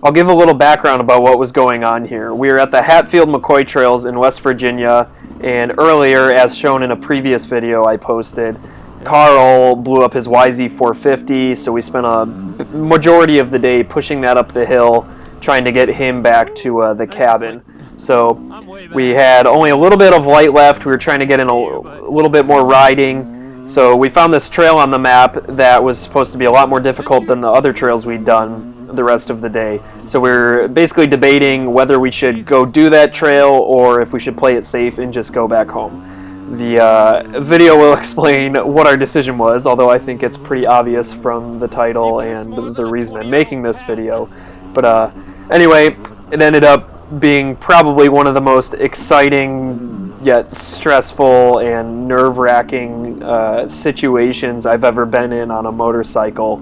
I'll give a little background about what was going on here. We were at the Hatfield-McCoy Trails in West Virginia, and earlier, as shown in a previous video I posted, Carl blew up his YZ450, so we spent a majority of the day pushing that up the hill, trying to get him back to the cabin. So we had only a little bit of light left. We were trying to get in a little bit more riding. So we found this trail on the map that was supposed to be a lot more difficult than the other trails we'd done the rest of the day. So we're basically debating whether we should go do that trail or if we should play it safe and just go back home. The video will explain what our decision was, although I think it's pretty obvious from the title and the reason I'm making this video. But anyway, it ended up being probably one of the most exciting yet stressful and nerve-wracking situations I've ever been in on a motorcycle.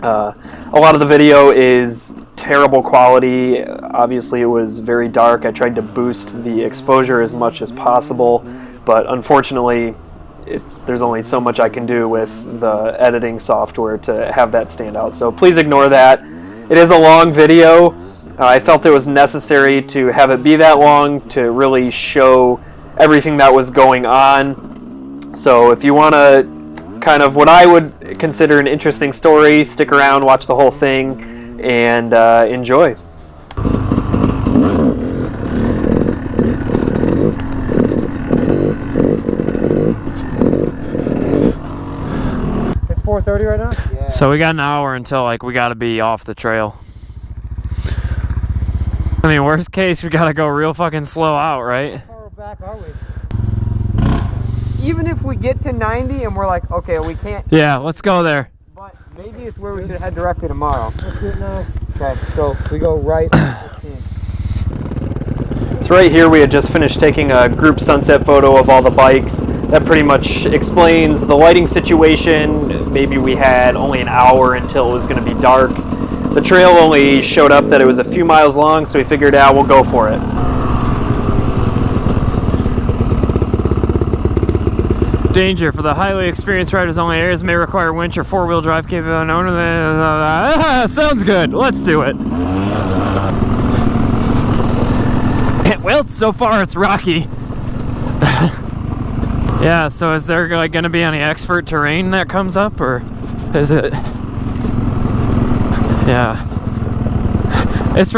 A lot of the video is terrible quality. Obviously it was very dark. I tried to boost the exposure as much as possible, but unfortunately there's only so much I can do with the editing software to have that stand out. So please ignore that. It is a long video. I felt it was necessary to have it be that long to really show everything that was going on. So if you want to kind of what I would consider an interesting story, stick around, watch the whole thing, and enjoy. It's 4:30 right now? Yeah. So we got an hour until we got to be off the trail. I mean, worst case, we got to go real fucking slow out, right? How far back are we? Even if we get to 90 and we're like, okay, we can't. Yeah, let's go there. But maybe it's where we should head directly tomorrow. Let's do it now. Okay, so we go right. 15. So right here we had just finished taking a group sunset photo of all the bikes. That pretty much explains the lighting situation. Maybe we had only an hour until it was going to be dark. The trail only showed up that it was a few miles long, so we figured out we'll go for it. Danger. For the highly experienced riders only, areas may require winch or four-wheel drive capability. Sounds good. Let's do it. Well, so far it's rocky. Yeah, so is there going to be any expert terrain that comes up, or is it? Yeah. It's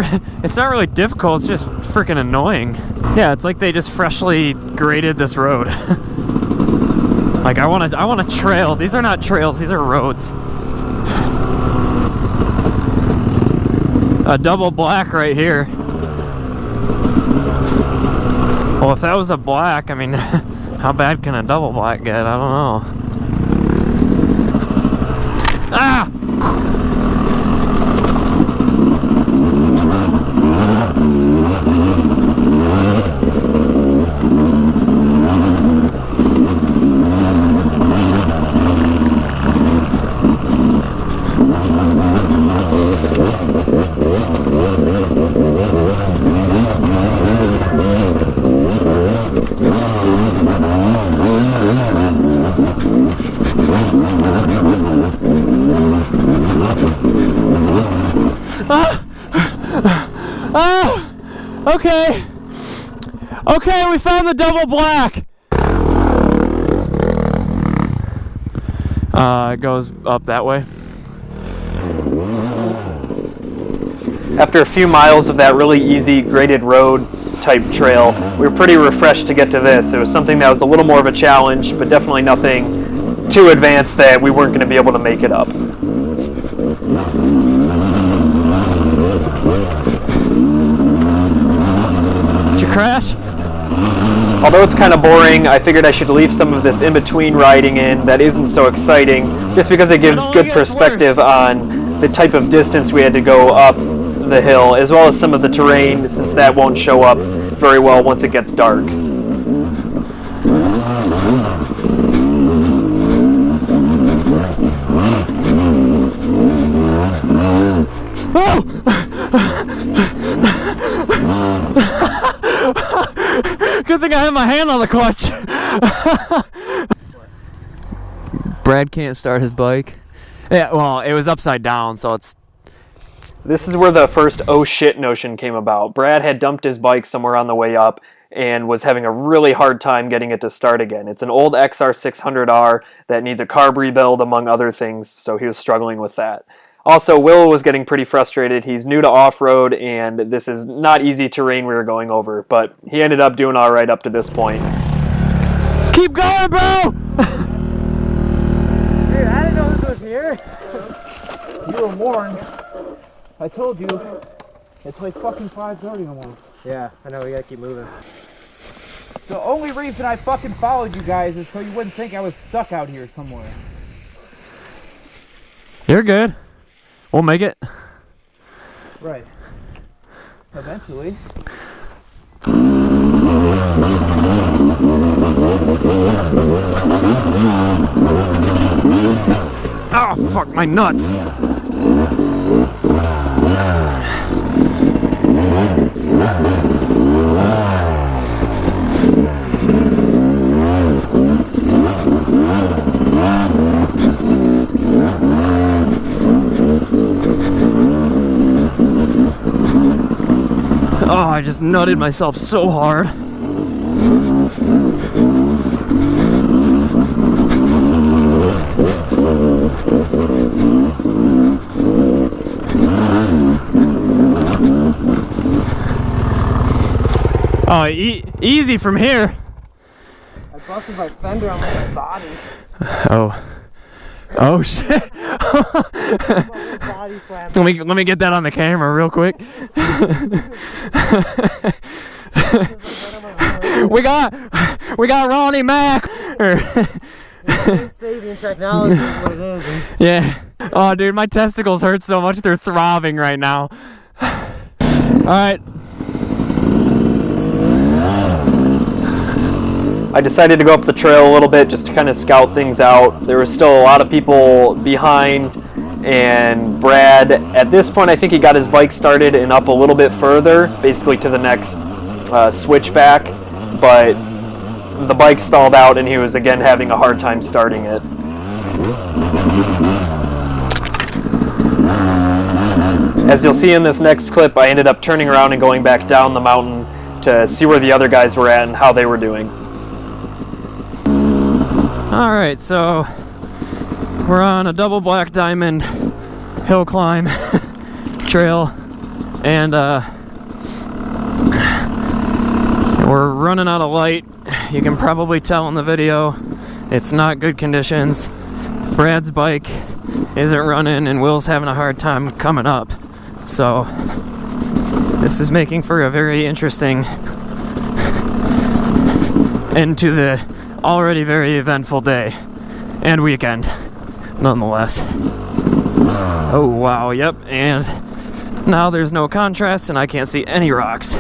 not really difficult, it's just freaking annoying. Yeah, it's like they just freshly graded this road. Like I want a trail. These are not trails, these are roads. A double black right here. Well, if that was a black, I mean, how bad can a double black get? I don't know. Ah! Okay. Okay, we found the double black. It goes up that way. After a few miles of that really easy graded road type trail, we were pretty refreshed to get to this. It was something that was a little more of a challenge, but definitely nothing too advanced that we weren't going to be able to make it up. Did you crash? Although it's kind of boring, I figured I should leave some of this in-between riding in that isn't so exciting, just because it gives good perspective on the type of distance we had to go up the hill, as well as some of the terrain, since that won't show up very well once it gets dark. Oh! Good thing I had my hand on the clutch. Brad can't start his bike. Yeah, well, it was upside down, so This is where the first oh shit notion came about. Brad had dumped his bike somewhere on the way up and was having a really hard time getting it to start again. It's an old XR600R that needs a carb rebuild, among other things, so he was struggling with that. Also, Will was getting pretty frustrated. He's new to off-road, and this is not easy terrain we were going over, but he ended up doing all right up to this point. Keep going, bro! Dude, I didn't know this was here. You were warned. I told you. It's like fucking 5:30 almost. Yeah, I know, we gotta keep moving. The only reason I fucking followed you guys is so you wouldn't think I was stuck out here somewhere. You're good. We'll make it. Right. Eventually. Oh, fuck my nuts. Oh, I just nutted myself so hard. Oh, easy from here. I busted my fender on my body. Oh. Oh shit. Body slam. Let me get that on the camera real quick. we got Ronnie Mac. Saving technology is what it is. Yeah. Oh dude, my testicles hurt so much they're throbbing right now. Alright. I decided to go up the trail a little bit just to kind of scout things out. There was still a lot of people behind, and Brad, at this point, I think he got his bike started and up a little bit further, basically to the next switchback, but the bike stalled out and he was again having a hard time starting it. As you'll see in this next clip, I ended up turning around and going back down the mountain to see where the other guys were at and how they were doing. Alright, so we're on a double black diamond hill climb trail, and we're running out of light. You can probably tell in the video it's not good conditions. Brad's bike isn't running and Will's having a hard time coming up, so this is making for a very interesting end to the already very eventful day and weekend nonetheless. Oh wow, yep, and now there's no contrast and I can't see any rocks.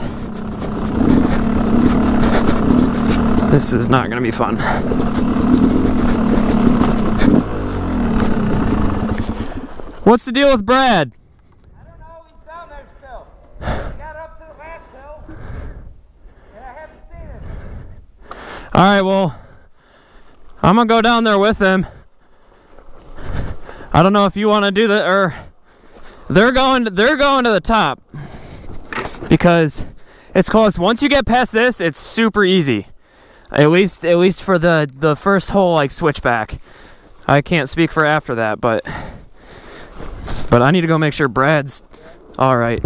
This is not gonna be fun. What's the deal with Brad? I don't know, he's down there still. He got up to the last hill, and I haven't seen him. Alright, well, I'm gonna go down there with him. I don't know if you want to do that, or they're going to the top because it's close. Once you get past this, it's super easy. At least for the first hole, like switchback. I can't speak for after that, but I need to go make sure Brad's all right.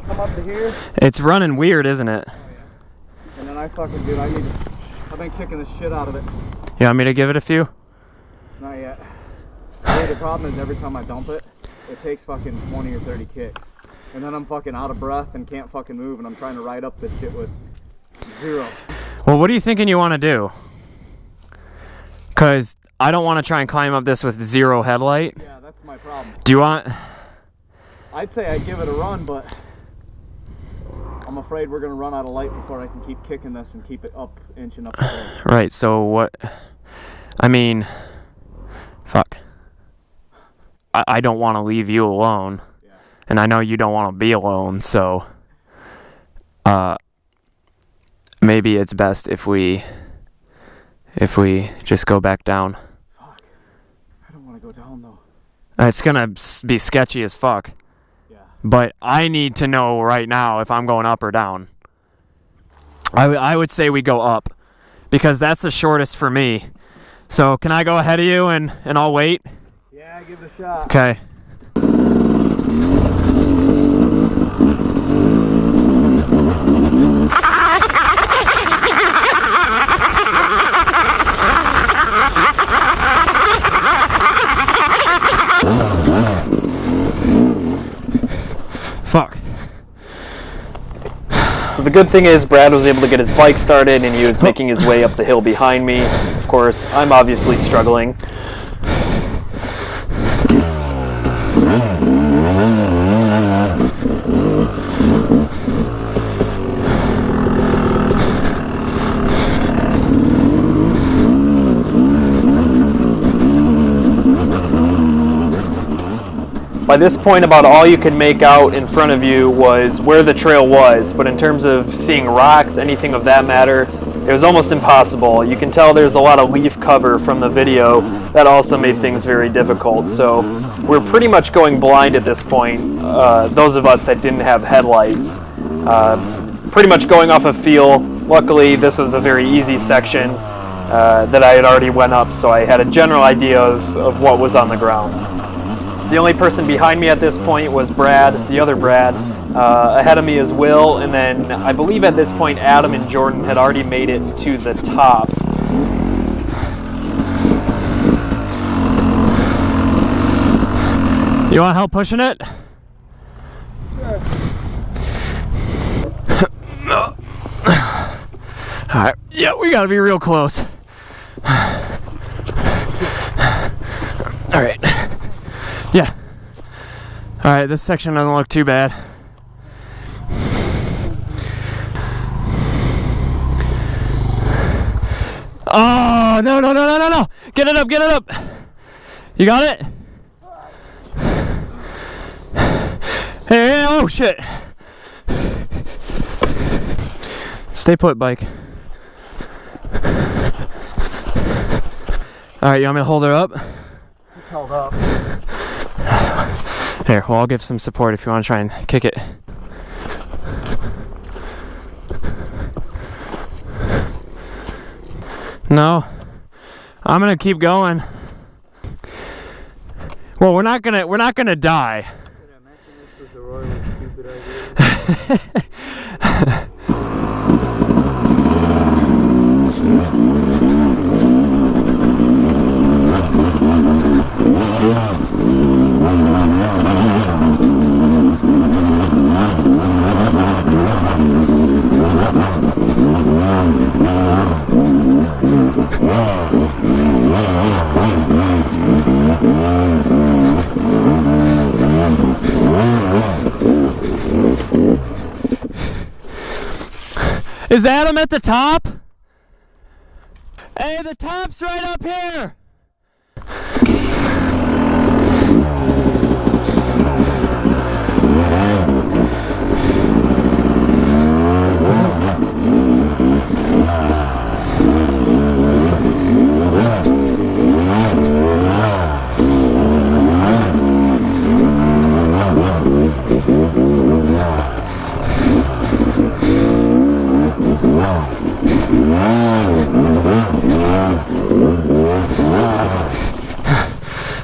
Come up to here. It's running weird, isn't it? Oh, yeah. And then I've been kicking the shit out of it. You want me to give it a few? Not yet. The problem is every time I dump it, it takes fucking 20 or 30 kicks. And then I'm fucking out of breath and can't fucking move, and I'm trying to ride up this shit with zero. Well, what are you thinking you want to do? Because I don't want to try and climb up this with zero headlight. Yeah, that's my problem. Do you want... I'd say I'd give it a run, but I'm afraid we're gonna run out of light before I can keep kicking this and keep it up, inching up the hill. Right, so what... I mean... Fuck. I don't want to leave you alone. Yeah. and I know you don't want to be alone, so maybe it's best if we just go back down. Fuck. I don't want to go down though. It's gonna be sketchy as fuck. Yeah. But I need to know right now if I'm going up or down. I would say we go up, because that's the shortest for me. So can I go ahead of you and I'll wait? Yeah, give it a shot. Okay. Fuck. So the good thing is Brad was able to get his bike started and he was making his way up the hill behind me. Of course, I'm obviously struggling. By this point, about all you could make out in front of you was where the trail was, but in terms of seeing rocks, anything of that matter, it was almost impossible. You can tell there's a lot of leaf cover from the video. That also made things very difficult. So we're pretty much going blind at this point, those of us that didn't have headlights. Pretty much going off of feel. Luckily, this was a very easy section that I had already went up, so I had a general idea of what was on the ground. The only person behind me at this point was Brad, the other Brad. Ahead of me is Will, and then I believe at this point Adam and Jordan had already made it to the top. You want help pushing it? Sure. Alright, yeah, we gotta be real close. Alright. Yeah. Alright, this section doesn't look too bad. Oh, no, no, no, no, no, no. Get it up, get it up. You got it? Hey, oh shit. Stay put, bike. Alright, you want me to hold her up? It's held up. Here, well, I'll give some support if you want to try and kick it. No, I'm gonna keep going. Well, we're not gonna die. Did I mention this was a royally stupid idea? Is Adam at the top? Hey, the top's right up here!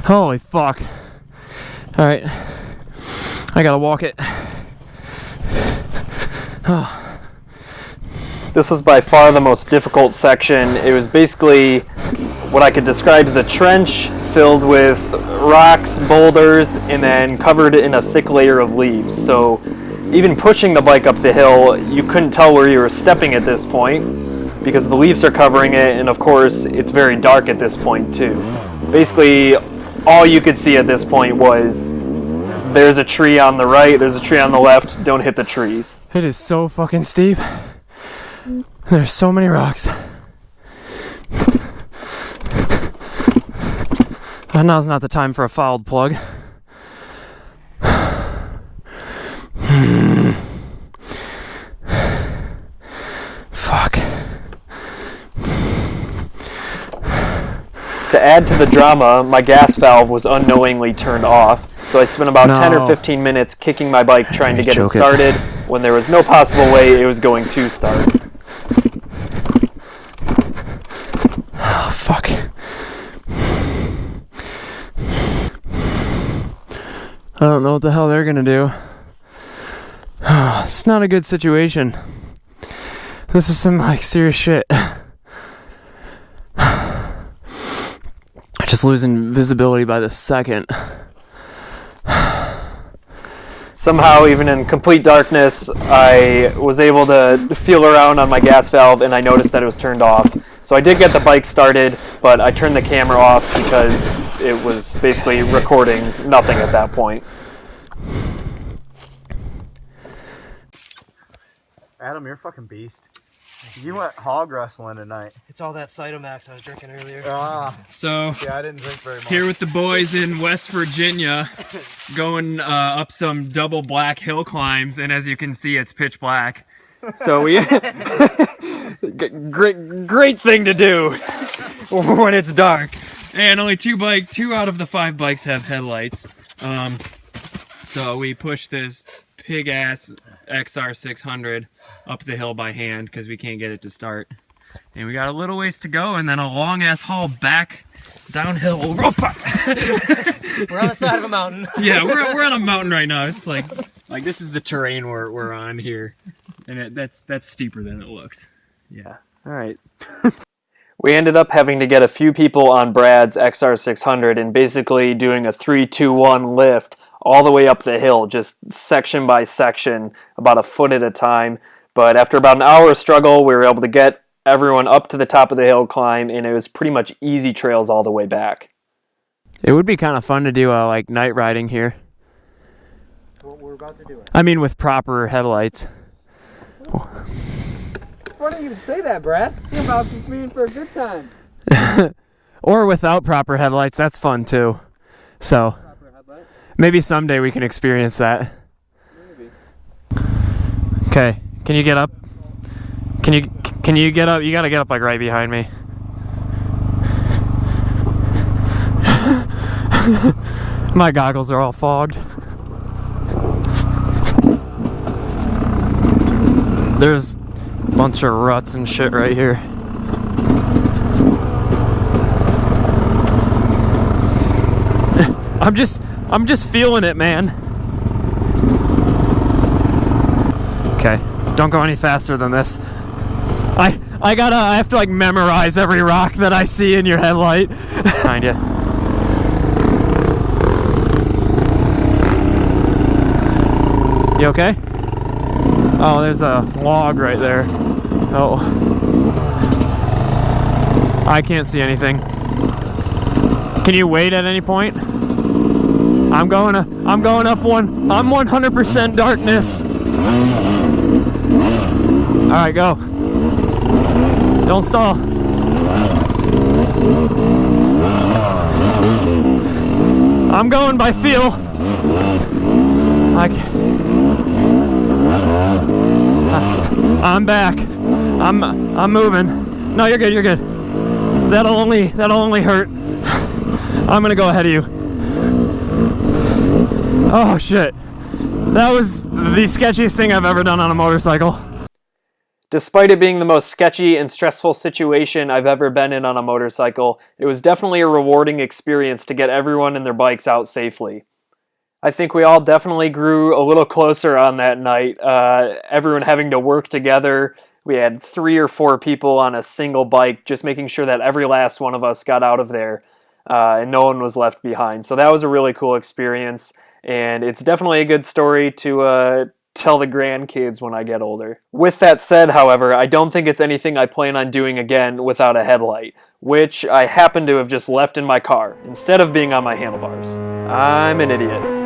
Holy fuck. Alright. I gotta walk it. This was by far the most difficult section. It was basically what I could describe as a trench filled with rocks, boulders, and then covered in a thick layer of leaves. So even pushing the bike up the hill, you couldn't tell where you were stepping at this point because the leaves are covering it, and of course it's very dark at this point too. Basically all you could see at this point was there's a tree on the right, there's a tree on the left, don't hit the trees. It is so fucking steep. There's so many rocks. Now's not the time for a fouled plug. Fuck. To add to the drama, my gas valve was unknowingly turned off, so I spent about 10 or 15 minutes kicking my bike trying to get it started when there was no possible way it was going to start. Oh, fuck. I don't know what the hell they're gonna do. It's not a good situation. This is some like serious shit. Just losing visibility by the second. Somehow, even in complete darkness, I was able to feel around on my gas valve and I noticed that it was turned off. So I did get the bike started, but I turned the camera off because it was basically recording nothing at that point. Adam, you're a fucking beast. You went hog wrestling tonight. It's all that Cytomax I was drinking earlier. So Yeah, I didn't drink very much. here with the boys in West Virginia, going up some double black hill climbs, and as you can see, it's pitch black. So we great thing to do when it's dark. And only two out of the 5 bikes have headlights. So we pushed this pig ass XR600 up the hill by hand because we can't get it to start. And we got a little ways to go and then a long ass haul back downhill over. Oh fuck! We're on the side of a mountain. Yeah, we're on a mountain right now. It's like this is the terrain we're on here. And that's steeper than it looks. Yeah. All right. We ended up having to get a few people on Brad's XR600 and basically doing a 3-2-1 lift all the way up the hill, just section by section, about a foot at a time. But after about an hour of struggle, we were able to get everyone up to the top of the hill climb, and it was pretty much easy trails all the way back. It would be kind of fun to do like night riding here. What we're about to do. I mean, with proper headlights. Why don't you say that, Brad? You're about to be in for a good time. Or without proper headlights, that's fun too. So Proper headlight. maybe someday we can experience that. Maybe. Okay, can you get up? Can you get up? You gotta get up like right behind me. My goggles are all fogged. There's a bunch of ruts and shit right here. I'm just feeling it, man. Okay, don't go any faster than this. I have to like memorize every rock that I see in your headlight. Behind you. You okay? Oh, there's a log right there. Oh. I can't see anything. Can you wait at any point? I'm going up one. I'm 100% darkness. All right, go. Don't stall. I'm going by feel. I'm back. I'm moving. No, you're good. You're good. That'll only hurt. I'm gonna go ahead of you. Oh shit. That was the sketchiest thing I've ever done on a motorcycle. Despite it being the most sketchy and stressful situation I've ever been in on a motorcycle, it was definitely a rewarding experience to get everyone and their bikes out safely. I think we all definitely grew a little closer on that night, everyone having to work together. We had 3 or 4 people on a single bike, just making sure that every last one of us got out of there and no one was left behind. So that was a really cool experience, and it's definitely a good story to tell the grandkids when I get older. With that said, however, I don't think it's anything I plan on doing again without a headlight, which I happen to have just left in my car instead of being on my handlebars. I'm an idiot.